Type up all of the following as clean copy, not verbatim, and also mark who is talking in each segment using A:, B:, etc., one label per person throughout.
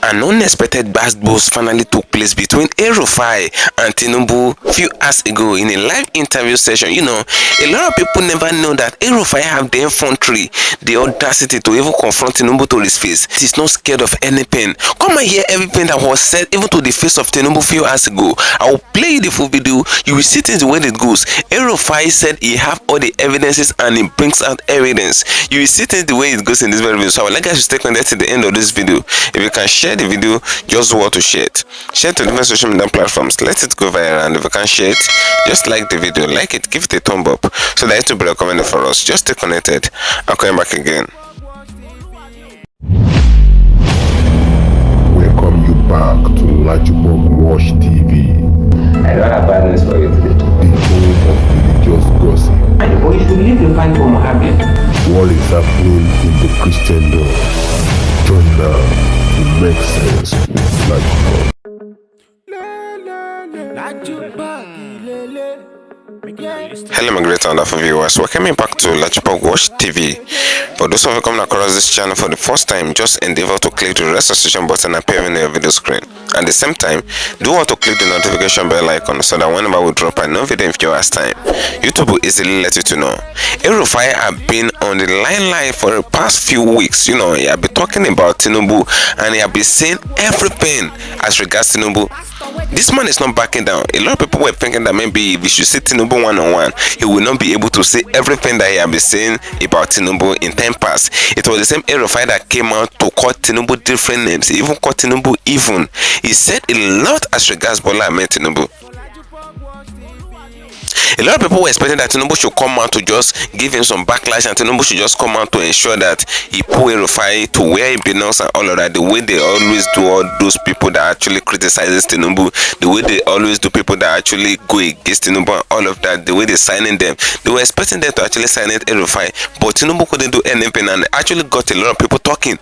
A: An unexpected blast burst finally took place between Rufai and Tinubu few hours ago in a live interview session. A lot of people never know that Rufai have the infantry, the audacity to even confront Tinubu to his face. He's not scared of any pain. Come and hear everything that was said even to the face of Tinubu few hours ago. I will play the full video. You will see things the way it goes. Rufai said he have all the evidences and he brings out evidence. You will see things the way it goes in this very video. So I would like you to stay connected to the end of this video. If you can share the video, just want to share it. Share to different social media platforms. Let it go viral, and if you can share it, just like the video, like it, give it a thumb up so that it will be recommended for us. Just stay connected. I'm coming back again.
B: Welcome you back to LAJUPOG Watch TV.
C: I don't have bad news for you today.
B: The home of religious gossip.
C: And boy, you should leave the fight for Mohammed.
B: What is happening in the Christendom? Join now to make sense with LAJUPOG.
A: Hello my great and wonderful viewers, welcome back to LAJUPOG Watch TV. For those of you coming across this channel for the first time, just endeavor to click the registration button appearing on your video screen. At the same time, do want to click the notification bell icon so that whenever we drop a new video in few hours time, YouTube will easily let you to know. Rufai have been on the limelight for the past few weeks. He have been talking about Tinubu and he have been saying everything as regards Tinubu. This man is not backing down. A lot of people were thinking that maybe if we should see Tinubu one-on-one, he will not be able to say everything that he has been saying about Tinubu in time past. It was the same Rufai that came out to call Tinubu different names. He even called Tinubu even. He said a lot as regards Bola Ahmed Tinubu. A lot of people were expecting that Tinubu should come out to just give him some backlash, and Tinubu should just come out to ensure that he pull Rufai to where he belongs and all of that. The way they always do all those people that actually criticizes Tinubu, the way they always do people that actually go against Tinubu and all of that, the way they signing them. They were expecting them to actually sign it Rufai, but Tinubu couldn't do anything and actually got a lot of people talking.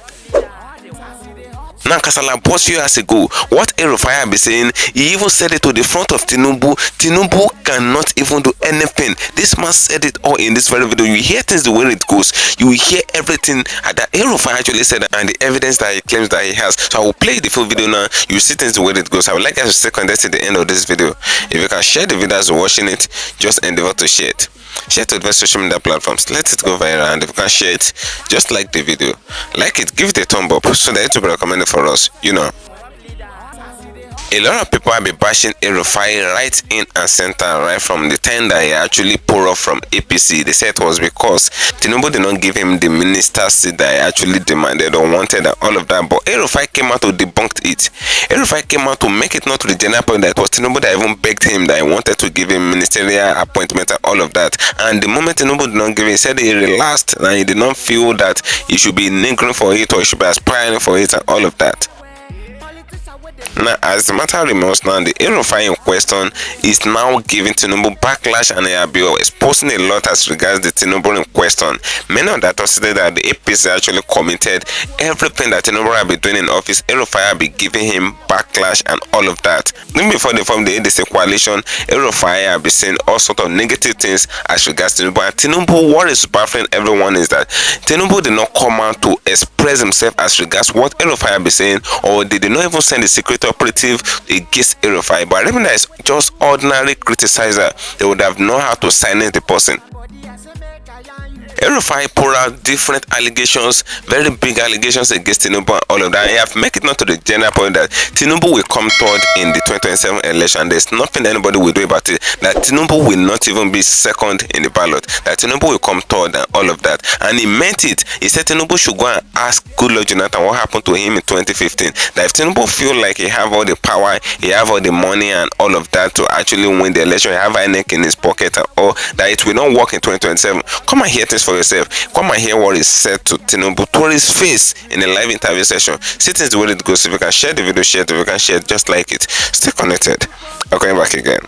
A: Now, Kasala boss few years ago, what Rufai have been saying, he even said it to the front of Tinubu. Tinubu cannot even do anything. This man said it all in this very video. You hear things the way it goes. You hear everything that Rufai actually said and the evidence that he claims that he has. So I will play the full video now. You see things the way it goes. I would like you to stay connected to the end of this video. If you can share the video as you're watching it, just endeavor to share it. Share to different social media platforms. Let it go viral, and if you can share it, just like the video, like it, give it a thumb up so that it will be recommended for us. A lot of people have been bashing Rufai right in and center right from the time that he actually pulled off from APC. They said it was because Tinubu did not give him the minister seat that he actually demanded or wanted and all of that. But Rufai came out to debunk it. Rufai came out to make it not to the general point that it was Tinubu that even begged him that he wanted to give him ministerial appointment and all of that. And the moment Tinubu did not give it, he said he relaxed and he did not feel that he should be niggling for it or he should be aspiring for it and all of that. Now, as the matter remains now, the Rufai in question is now giving Tinubu backlash and they have been exposing a lot as regards the Tinubu in question. Many of that said that the APC actually committed everything that Tinubu have been doing in office. Rufai have been giving him backlash and all of that. Even before they formed the ADC coalition, Rufai have been saying all sorts of negative things as regards Tinubu. And Tinubu, what is baffling everyone is that Tinubu did not come out to express himself as regards what Rufai have been saying, or they did not even send the secret operative against Rufai. But even that is just ordinary criticizer, they would have known how to silence the person. Rufai poured out different allegations, very big allegations against Tinubu and all of that. He have made it not to the general point that Tinubu will come third in the 2027 election. There's nothing anybody will do about it. That Tinubu will not even be second in the ballot. That Tinubu will come third and all of that. And he meant it. He said Tinubu should go and ask Goodluck Jonathan what happened to him in 2015. That if Tinubu feel like he have all the power, he have all the money and all of that to actually win the election, he have INEC in his pocket and all, that it will not work in 2027. Come and hear this for yourself. Come and hear what is said to Tinubu to his face in a live interview session. See things the way it goes. If you can share the video, share it. If you can share it, just like it. Stay connected. I'm coming back again.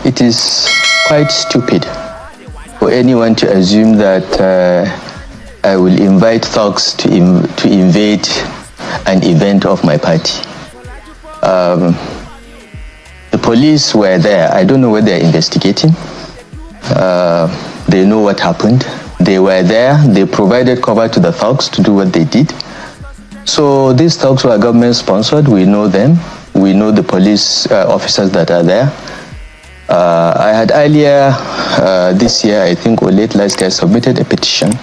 D: It is quite stupid for anyone to assume that I will invite thugs to invade an event of my party. The police were there. I don't know what they're investigating. They know what happened. They were there, they provided cover to the thugs to do what they did. So these thugs were government sponsored, we know them. We know the police officers that are there. I had earlier this year, I think, or late last year, submitted a petition to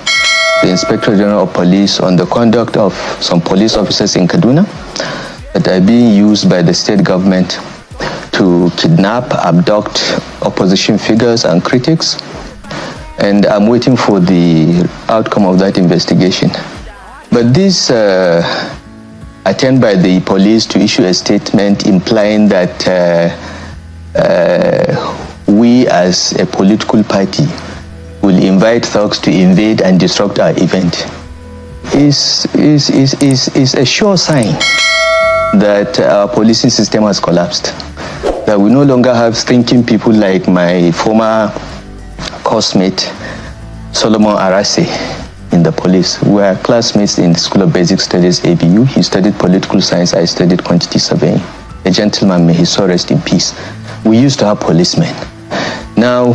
D: the Inspector General of Police on the conduct of some police officers in Kaduna that are being used by the state government to kidnap, abduct opposition figures and critics. And I'm waiting for the outcome of that investigation. But this attempt by the police to issue a statement implying that we as a political party will invite thugs to invade and disrupt our event is a sure sign that our policing system has collapsed. That we no longer have thinking people like my former coursemate, Solomon Arase, in the police. We were classmates in the School of Basic Studies, ABU. He studied political science, I studied quantity surveying. A gentleman, may his soul rest in peace. We used to have policemen. Now,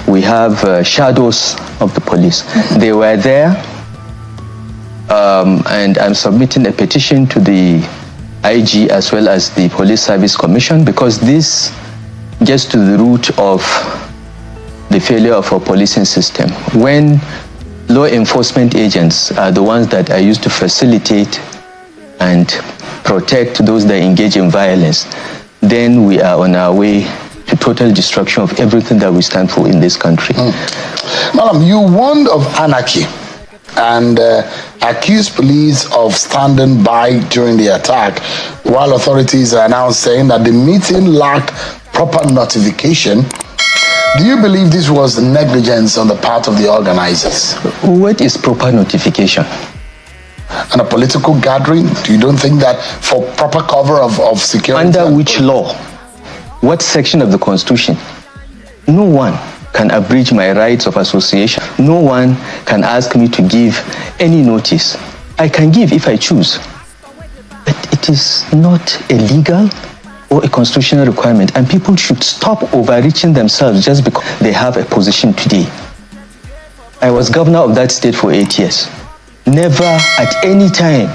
D: we have shadows of the police. They were there, and I'm submitting a petition to the IG as well as the Police Service Commission, because this gets to the root of the failure of our policing system. When law enforcement agents are the ones that are used to facilitate and protect those that engage in violence, then we are on our way to total destruction of everything that we stand for in this country.
E: Madam, you warned of anarchy and accused police of standing by during the attack, while authorities are now saying that the meeting lacked proper notification. Do you believe this was negligence on the part of the organizers?
D: What is proper notification?
E: And a political gathering? You don't think that for proper cover of security?
D: Under which law? What section of the Constitution? No one can abridge my rights of association. No one can ask me to give any notice. I can give if I choose. But it is not illegal or a constitutional requirement, and people should stop overreaching themselves just because they have a position today. I was governor of that state for 8 years. Never at any time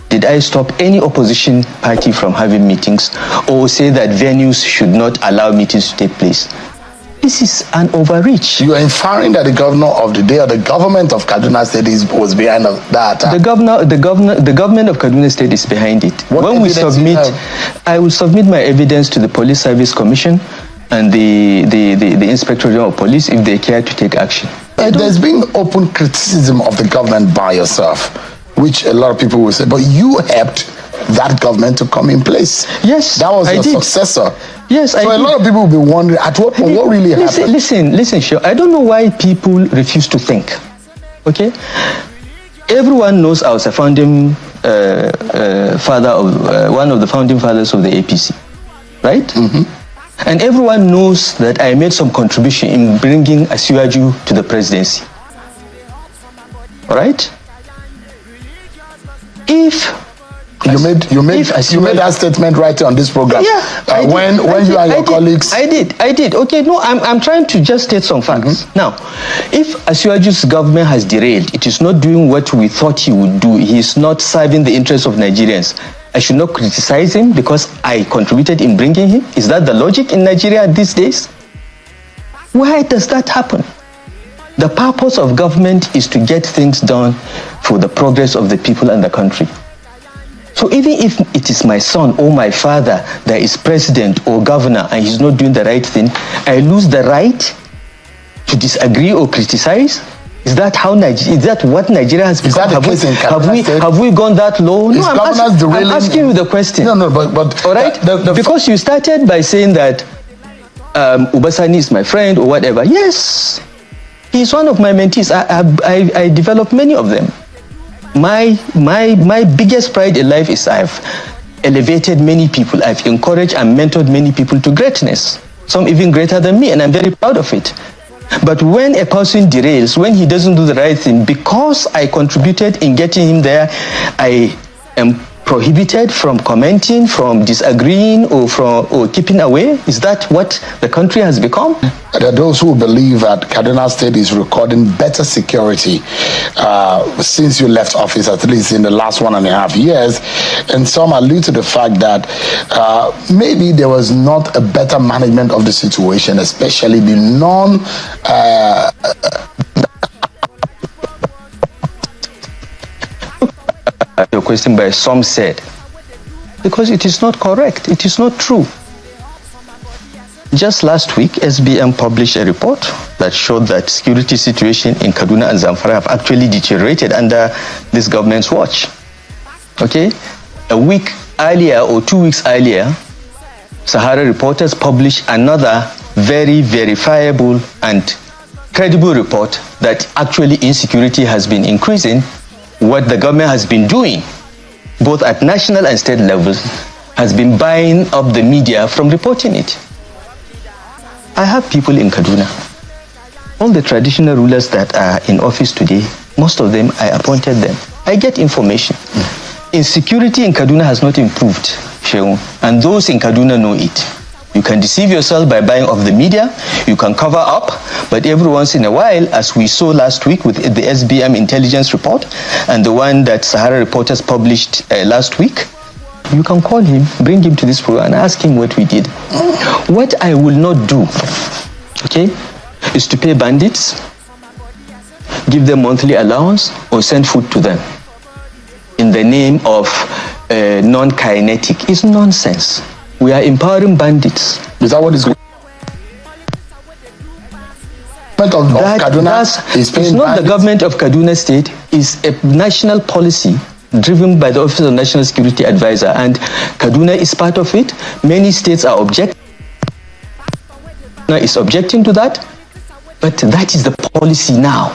D: did I stop any opposition party from having meetings or say that venues should not allow meetings to take place. This is an overreach.
E: You are inferring that the governor of the day or the government of Kaduna State was behind that attack?
D: The government of Kaduna State is behind it. When we submit, I will submit my evidence to the Police Service Commission and the Inspector General of Police if they care to take action.
E: There's been open criticism of the government by yourself, which a lot of people will say, but you helped that government to come in place.
D: Yes,
E: that was
D: your
E: successor.
D: Yes,
E: so a lot of people will be wondering at what point, what really happened.
D: Listen, sure. I don't know why people refuse to think. Okay, everyone knows I was a founding father of one of the founding fathers of the APC, right? Mm-hmm. And everyone knows that I made some contribution in bringing Asiwaju to the presidency. All right? If
E: you made that statement right on this program.
D: Yeah,
E: when you and your colleagues.
D: I did. Okay, no, I'm trying to just state some facts. Mm-hmm. Now, if Asiwaju's government has derailed, it is not doing what we thought he would do. He is not serving the interests of Nigerians. I should not criticize him because I contributed in bringing him. Is that the logic in Nigeria these days? Why does that happen? The purpose of government is to get things done for the progress of the people and the country. So even if it is my son or my father that is president or governor and he's not doing the right thing, I lose the right to disagree or criticize? Is that what Nigeria has become? Have we gone that low? No, I'm asking you the question.
E: No, but
D: all right? Because you started by saying that Ubasani is my friend or whatever. Yes, he's one of my mentees. I developed many of them. My biggest pride in life is I've elevated many people. I've encouraged and mentored many people to greatness. Some even greater than me, and I'm very proud of it. But when a person derails, when he doesn't do the right thing, because I contributed in getting him there, I am prohibited from commenting, from disagreeing, or keeping away? Is that what the country has become?
E: There are those who believe that Kaduna State is recording better security since you left office, at least in the last 1.5 years. And some allude to the fact that maybe there was not a better management of the situation, especially the
D: Your question by some said, because it is not correct, it is not true. Just last week, SBM published a report that showed that security situation in Kaduna and Zamfara have actually deteriorated under this government's watch. Okay? A week earlier or 2 weeks earlier, Sahara reporters published another very verifiable and credible report that actually insecurity has been increasing. What the government has been doing, both at national and state levels, has been buying up the media from reporting it. I have people in Kaduna. All the traditional rulers that are in office today, most of them, I appointed them. I get information. Insecurity in Kaduna has not improved, SEUN, and those in Kaduna know it. You can deceive yourself by buying off the media, you can cover up, but every once in a while, as we saw last week with the SBM intelligence report and the one that Sahara reporters published last week, you can call him, bring him to this program and ask him what we did. What I will not do, okay, is to pay bandits, give them monthly allowance, or send food to them in the name of non-kinetic. It's nonsense. We are empowering bandits.
E: Is that what is going on?
D: It's not the government of Kaduna State. It's a national policy driven by the Office of National Security Advisor, and Kaduna is part of it. Many states are objecting to that, but that is the policy now.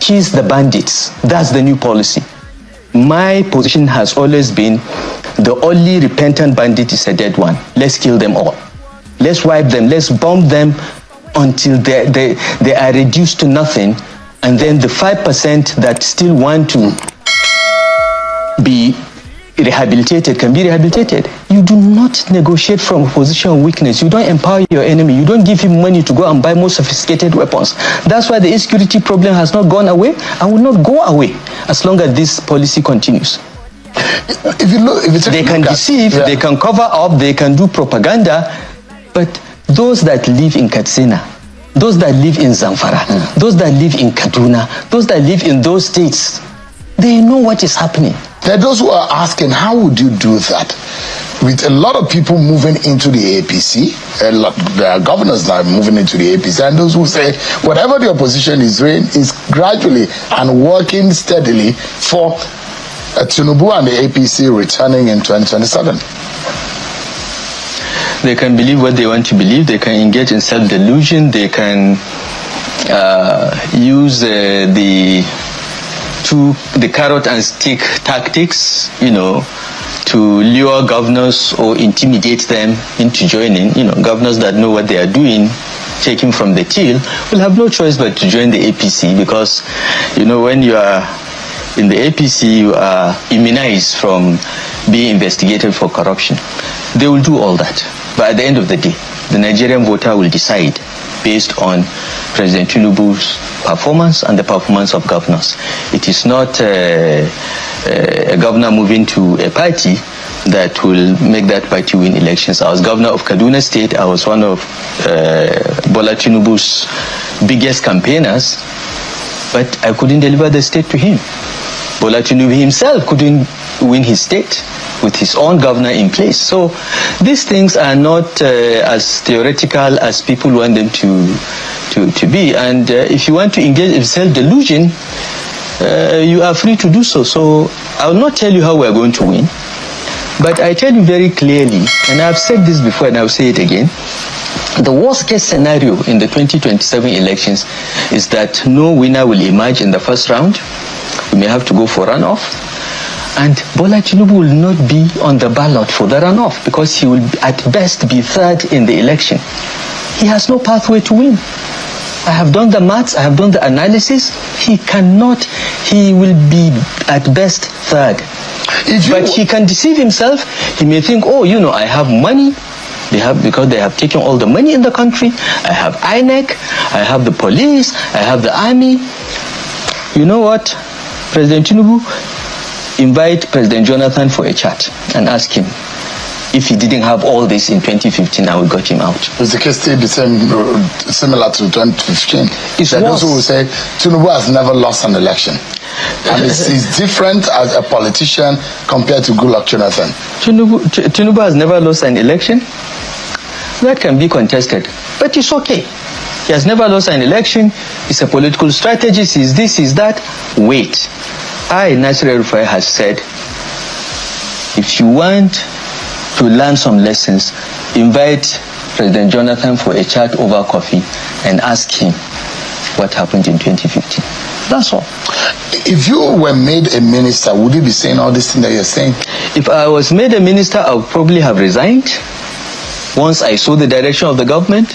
D: Chase the bandits. That's the new policy. My position has always been the only repentant bandit is a dead one. Let's kill them all. Let's wipe them. Let's bomb them until they are reduced to nothing. And then the 5% that still want to be rehabilitated can be rehabilitated. You do not negotiate from a position of weakness. You don't empower your enemy. You don't give him money to go and buy more sophisticated weapons. That's why the insecurity problem has not gone away and will not go away as long as this policy continues. They can deceive, they can cover up, they can do propaganda, but those that live in Katsina, those that live in Zamfara, those that live in Kaduna, those that live in those states, they know what is happening.
E: There are those who are asking, how would you do that? With a lot of people moving into the APC, there are governors now moving into the APC, and those who say whatever the opposition is doing is gradually and working steadily for Tinubu and the APC returning in 2027.
D: They can believe what they want to believe. They can engage in self-delusion. They can use the carrot and stick tactics, to lure governors or intimidate them into joining. Governors that know what they are doing, taking from the till, will have no choice but to join the APC, because, when you are in the APC, you are immunized from being investigated for corruption. They will do all that. But at the end of the day, the Nigerian voter will decide based on President Tinubu's performance and the performance of governors. It is not a governor moving to a party that will make that party win elections. I was governor of Kaduna State. I was one of Bola Tinubu's biggest campaigners, but I couldn't deliver the state to him. Bola Tinubu himself couldn't win his state with his own governor in place. So these things are not as theoretical as people want them to be. And if you want to engage in self-delusion, you are free to do so. So I will not tell you how we are going to win, but I tell you very clearly, and I've said this before and I'll say it again, the worst case scenario in the 2027 elections is that no winner will emerge in the first round. We may have to go for runoff. And Bola Tinubu will not be on the ballot for the runoff because he will at best be third in the election. He has no pathway to win. I have done the maths, I have done the analysis. he cannot, he will be at best third. But he can deceive himself. He may think, oh, I have money. Because they have taken all the money in the country. I have INEC, I have the police, I have the army. You know what? President Tinubu, invite President Jonathan for a chat and ask him if he didn't have all this in 2015, I would got him out.
E: Is the case still the same, similar to 2015?
D: It's
E: there
D: worse.
E: those who will say Tinubu has never lost an election. And it's different as a politician compared to Goodluck Jonathan.
D: Tinubu has never lost an election. That can be contested, but it's okay. He has never lost an election. It's a political strategist. He's this, he's that. Wait. Nasir Rufai has said, if you want to learn some lessons, invite President Jonathan for a chat over coffee and ask him what happened in 2015. That's all.
E: If you were made a minister, would you be saying all this thing that you're saying?
D: If I was made a minister, I would probably have resigned. Once I saw the direction of the government,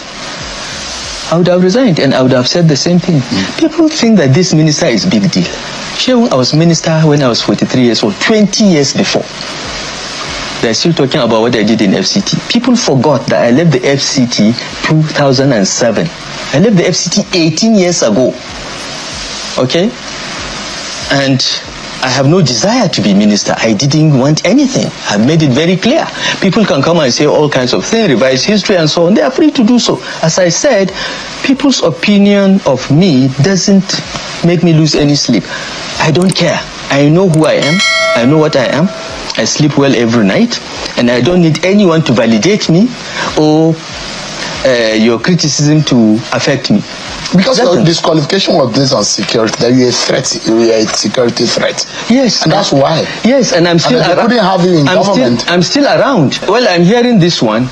D: I would have resigned and I would have said the same thing. People think that this minister is big deal. I was minister when I was 43 years old, 20 years before. They're still talking about what I did in FCT. People forgot that I left the FCT 2007. I left the FCT 18 years ago. Okay? And I have no desire to be minister. I didn't want anything. I've made it very clear. People can come and say all kinds of things, revise history and so on. They are free to do so. As I said, people's opinion of me doesn't make me lose any sleep. I don't care. I know who I am. I know what I am. I sleep well every night. And I don't need anyone to validate me or your criticism to affect me.
E: Because your disqualification was based on security, that you're a threat, you're a security threat.
D: Yes.
E: And that's why.
D: Yes, and I'm still around.
E: They couldn't have you in government.
D: I'm still around. Well, I'm hearing this one.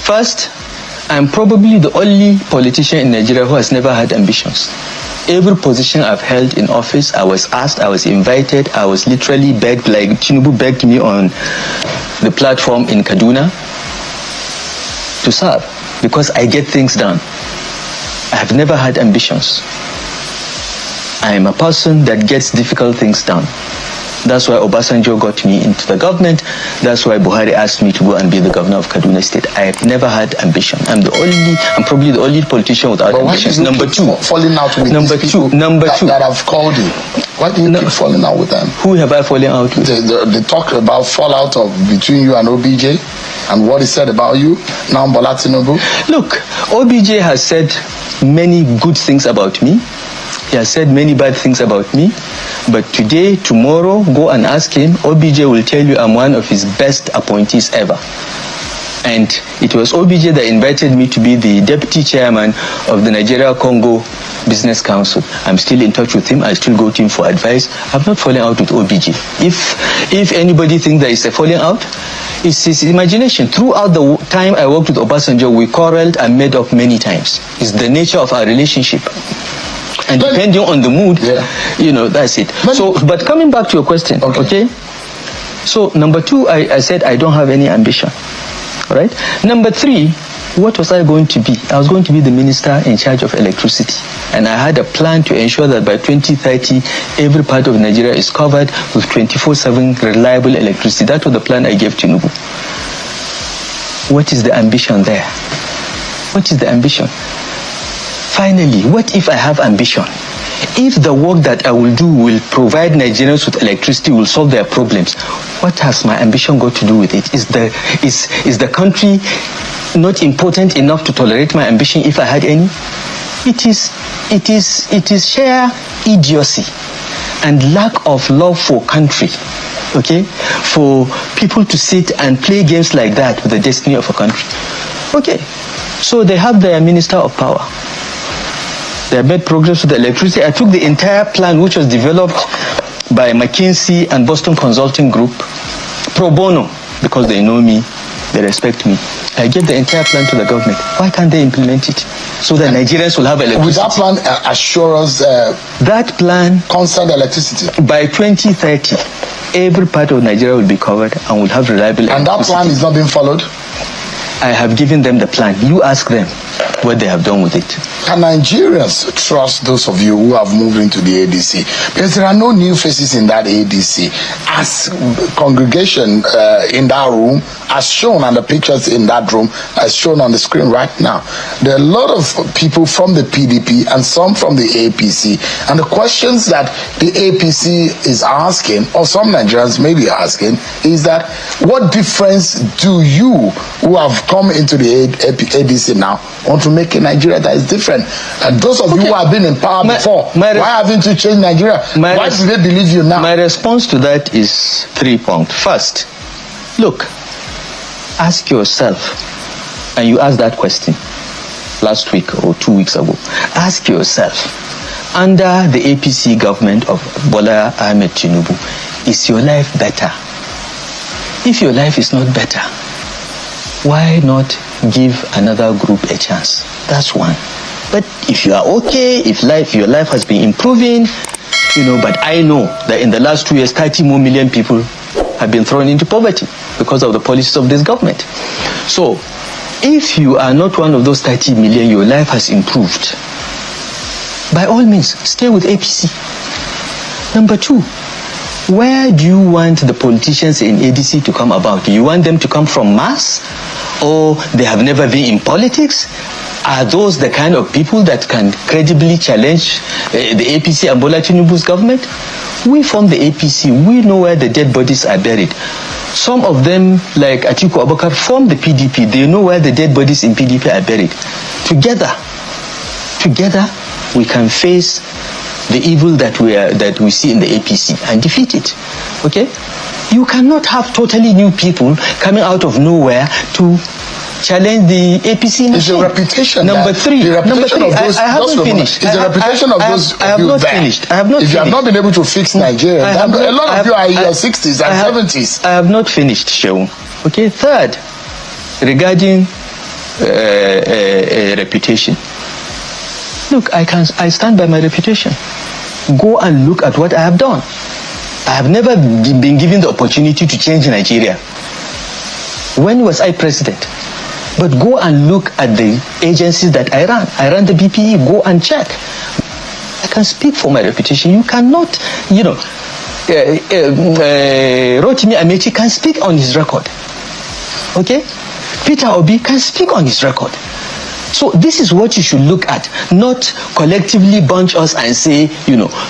D: First, I'm probably the only politician in Nigeria who has never had ambitions. Every position I've held in office, I was asked, I was invited, I was literally begged, like Tinubu begged me on the platform in Kaduna to serve because I get things done. I have never had ambitions. I am a person that gets difficult things done. That's why Obasanjo got me into the government. That's why Buhari asked me to go and be the governor of Kaduna State. I have never had ambition. I'm probably the only politician without ambitions. Number two,
E: falling out with that have called you. Why do you keep falling out with them?
D: Who have I fallen out with?
E: They talk about fallout between you and OBJ and what he said about you. Now Bola Tinubu.
D: Look, OBJ has said many good things about me. He has said many bad things about me. But today, tomorrow, go and ask him. OBJ will tell you I'm one of his best appointees ever. And it was OBJ that invited me to be the deputy chairman of the Nigeria-Congo Business Council. I'm still in touch with him. I still go to him for advice. I've not fallen out with OBJ. If anybody thinks there is a falling out, it's his imagination. Throughout the time I worked with Obasanjo, we quarreled and made up many times. It's the nature of our relationship. And depending on the mood, that's it. But coming back to your question, okay? So number two, I said I don't have any ambition, all right? Number three, what was I going to be? I was going to be the minister in charge of electricity. And I had a plan to ensure that by 2030, every part of Nigeria is covered with 24/7 reliable electricity. That was the plan I gave Tinubu. What is the ambition there? What is the ambition? Finally, what if I have ambition? If the work that I will do will provide Nigerians with electricity, will solve their problems, what has my ambition got to do with it? Is the country not important enough to tolerate my ambition if I had any? It is sheer idiocy and lack of love for country, okay? For people to sit and play games like that with the destiny of a country. Okay, so they have their minister of power. They have made progress with the electricity. I took the entire plan, which was developed by McKinsey and Boston Consulting Group, pro bono, because they know me, they respect me. I gave the entire plan to the government. Why can't they implement it? So that Nigerians will have electricity.
E: With that plan, assure us
D: that plan,
E: constant electricity.
D: By 2030, every part of Nigeria will be covered and will have reliable electricity.
E: And that plan is not being followed?
D: I have given them the plan. You ask them what they have done with it.
E: Can Nigerians trust those of you who have moved into the ADC? Because there are no new faces in that ADC. As congregation in that room, as shown on the pictures in that room, as shown on the screen right now, there are a lot of people from the PDP and some from the APC. And the questions that the APC is asking, or some Nigerians may be asking, is that what difference do you, who have come into the ADC now, want to make in Nigeria that is different? And those of you who have been in power before, why haven't you changed Nigeria? Why do they believe you now?
D: My response to that is 3 points. First, look, ask yourself, and you asked that question last week or 2 weeks ago. Ask yourself, under the APC government of Bola Ahmed Tinubu, is your life better? If your life is not better, why not give another group a chance? That's one. But if you are okay, if your life has been improving, but I know that in the last 2 years, 30 more million people have been thrown into poverty because of the policies of this government. So, if you are not one of those 30 million, your life has improved, by all means, stay with APC. Number 2, where do you want the politicians in ADC to come about? Do you want them to come from mass? Or they have never been in politics? Are those the kind of people that can credibly challenge the APC and Bola Tinubu's government? We from the APC, we know where the dead bodies are buried. Some of them, like Atiku Abubakar, from the PDP, they know where the dead bodies in PDP are buried. Together, we can face the evil that we see in the APC and defeat it. Okay? You cannot have totally new people coming out of nowhere to challenge the APC machine.
E: It's the reputation.
D: Number three,
E: I haven't
D: finished.
E: It's the reputation of those
D: I have not finished. I have not
E: finished. If you have not been able to fix Nigeria, a lot of you are in your 60s and 70s.
D: I have not finished, Sheung. Okay, third, regarding reputation. Look, I stand by my reputation. Go and look at what I have done. I have never been given the opportunity to change Nigeria. When was I president? But go and look at the agencies that I ran. I ran the BPE. Go and check. I can speak for my reputation. You cannot, Rotimi Amechi can speak on his record. Okay? Peter Obi can speak on his record. So this is what you should look at, not collectively bunch us and say,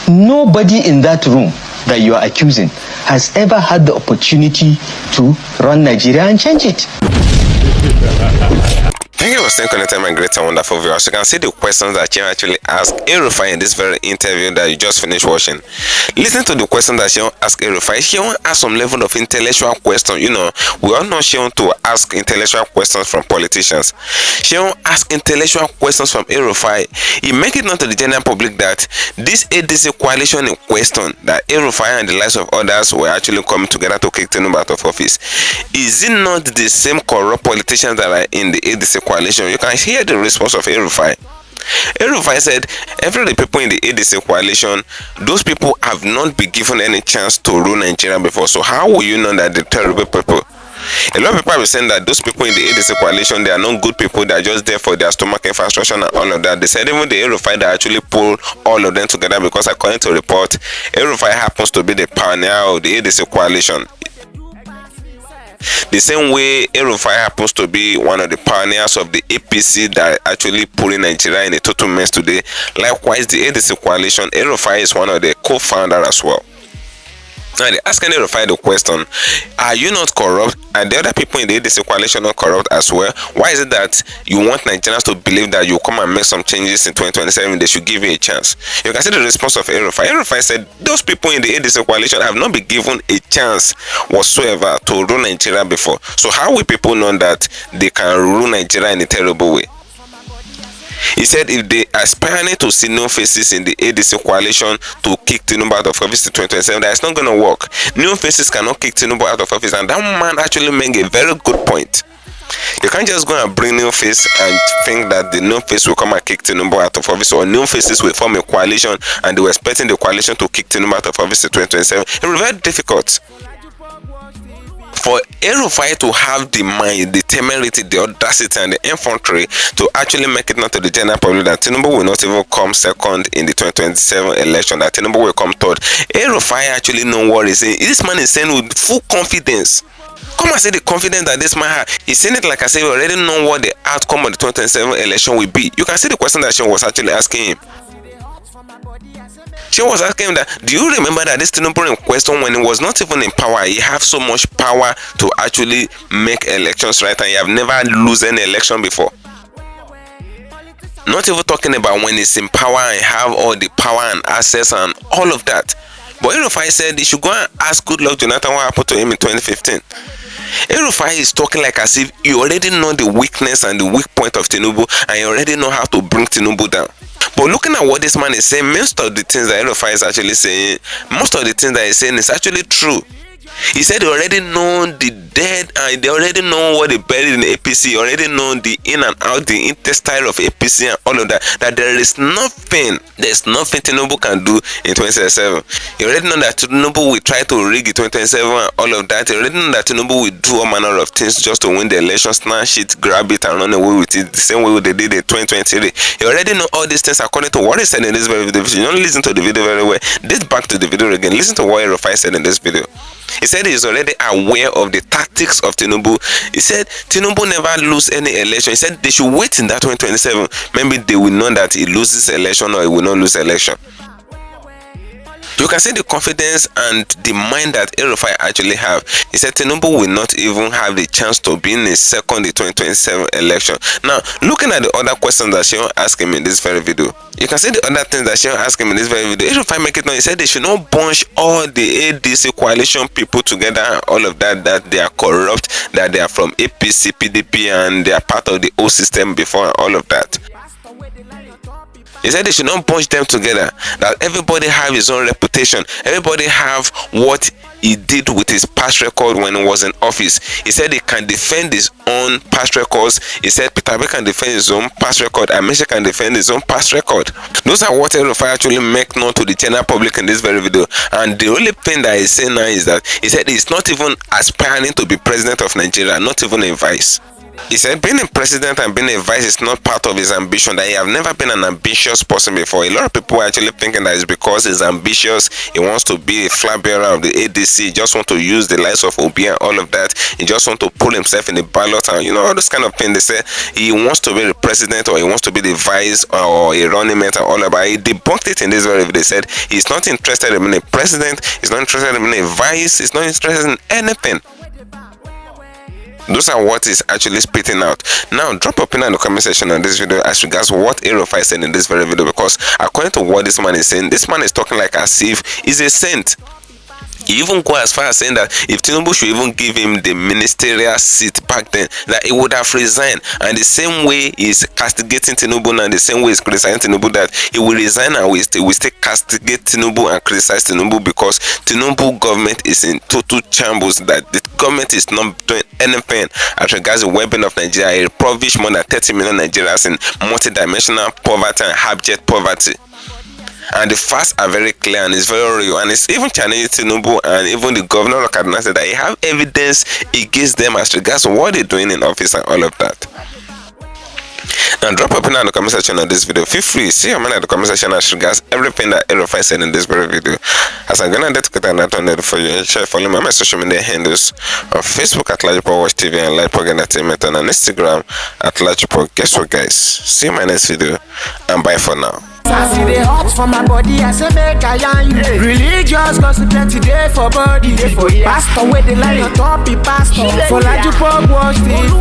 D: nobody in that room that you are accusing has ever had the opportunity to run Nigeria and change it.
A: Thank you for staying connected, my great and wonderful viewers. You can see the questions that you actually asked Rufai in this very interview that you just finished watching. Listen to the question that she asked Rufai. She asked some level of intellectual question. We all know she wants to ask intellectual questions from politicians. She asked intellectual questions from Rufai. He make it known to the general public that this ADC coalition in question, that Rufai and the likes of others were actually coming together to kick Tinubu out of office. Is it not the same corrupt politicians that are in the ADC coalition? You can hear the response of Rufai. Rufai said, every the people in the ADC coalition, those people have not been given any chance to rule Nigeria before. So how will you know that the terrible people? A lot of people are saying that those people in the ADC coalition, they are not good people, they are just there for their stomach infrastructure and all of that. They said even the Rufai that actually pulled all of them together, because according to report, Rufai happens to be the pioneer of the ADC coalition. The same way Rufai happens to be one of the pioneers of the APC that actually pulling Nigeria in a total mess today. Likewise, the ADC coalition, Rufai is one of the co-founders as well. Now they ask Rufai the question, are you not corrupt? And the other people in the ADC coalition not corrupt as well? Why is it that you want Nigerians to believe that you come and make some changes in 2027, they should give you a chance? You can see the response of Rufai. Rufai said those people in the ADC coalition have not been given a chance whatsoever to rule Nigeria before. So how will people know that they can rule Nigeria in a terrible way? He said if they are aspiring to see new faces in the ADC coalition to kick Tinubu out of office in 2027, that is not going to work. New faces cannot kick Tinubu out of office, and that man actually made a very good point. You can't just go and bring new face and think that the new face will come and kick Tinubu out of office, or new faces will form a coalition and they were expecting the coalition to kick Tinubu out of office in 2027. It will be very difficult. for Rufai to have the mind, the temerity, the audacity, and the infantry to actually make it known to the general public that Tinubu will not even come second in the 2027 election, that Tinubu will come third. Rufai actually know what he's saying. This man is saying with full confidence. Come and see the confidence that this man has. He's saying it like I said, we already know what the outcome of the 2027 election will be. You can see the question that she was actually asking him. She was asking him that, do you remember that this Tinubu in question, when he was not even in power, he have so much power to actually make elections, right? And he have never lose any election before. Not even talking about when he's in power and have all the power and access and all of that. But Rufai said he should go and ask Goodluck Jonathan what happened to him in 2015. Rufai is talking like as if you already know the weakness and the weak point of Tinubu, and you already know how to bring Tinubu down. But looking at what this man is saying, most of the things that Rufai is actually saying, most of the things that he's saying is actually true. He said they already know the dead, and they already know what they buried in the APC, already know the in and out, the intestine of APC and all of that, that there's nothing Tinubu can do in 2027. You already know that Tinubu will try to rig it 2027 and all of that. You already know that Tinubu will do all manner of things just to win the election, snatch it, grab it, and run away with it, the same way they did in 2023. You already know all these things according to what he said in this very video. If you don't listen to the video very well, date back to the video again, listen to what Rufai said in this video. He said he's already aware of the tactics of Tinubu. He said Tinubu never lose any election. He said they should wait in that 2027. Maybe they will know that he loses election or he will not lose election. You can see the confidence and the mind that Rufai actually have. He said Tinubu will not even have the chance to be in a second the 2027 election. Now, looking at the other questions that Sheon asked him in this very video, you can see the other things that Sheon asked him in this very video. Rufai make it known, he said they should not bunch all the ADC coalition people together and all of that, that they are corrupt, that they are from APC, PDP, and they are part of the old system before and all of that. He said they should not bunch them together, that everybody have his own reputation, everybody have what he did with his past record when he was in office. He said he can defend his own past records. He said Peter Obi can defend his own past record, and Mesha can defend his own past record. Those are what Rufai actually make known to the general public in this very video. And the only thing that he's saying now is that he said he's not even aspiring to be president of Nigeria, not even a vice. He said being a president and being a vice is not part of his ambition, that he have never been an ambitious person before. A lot of people are actually thinking that it's because he's ambitious, he wants to be a flag bearer of the ADC, he just want to use the likes of Obi and all of that, he just want to pull himself in the ballot and all those kind of things. They say he wants to be the president or he wants to be the vice or a running mate and all of that. He debunked it in this very video. They said he's not interested in being a president, he's not interested in being a vice, he's not interested in anything. Those are what is actually spitting out. Now, drop a opinion in the comment section on this video as regards what Rufai said in this very video, because according to what this man is saying, this man is talking like as if he's a saint. He even go as far as saying that if Tinubu should even give him the ministerial seat back then, that he would have resigned. And the same way he's castigating Tinubu now, the same way he's criticizing Tinubu, that he will resign and we still castigate Tinubu and criticize Tinubu, because Tinubu government is in total shambles, that the government is not doing anything as regards the well-being of Nigeria. It impoverished more than 30 million Nigerians in multidimensional poverty and abject poverty. And the facts are very clear and it's very real, and it's even challenging Tinubu and even the governor of Kaduna said that he have evidence against them as regards what they're doing in office and all of that. Now drop a opinion in the comment section on this video. Feel free, see your mind in the comment section as regards everything that Rufai said in this very video. As I'm gonna dedicate another for you, and share, follow my social media handles on Facebook at LAJUPOG TV and LAJUPOG Entertainment, and on Instagram at LAJUPOG. Guess what, guys? See you in my next video and bye for now.
F: I see the hot for my body, I say make I yarn you. Religious gossip plenty day for body. Pastor with the line on top, he pastor. For LAJUPOG watch TV.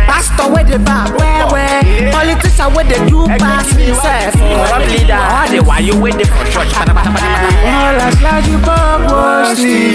F: Pastor with the bar, where politician with the do pass himself. Corrupt leader, why you with the for church? All as LAJUPOG watch TV.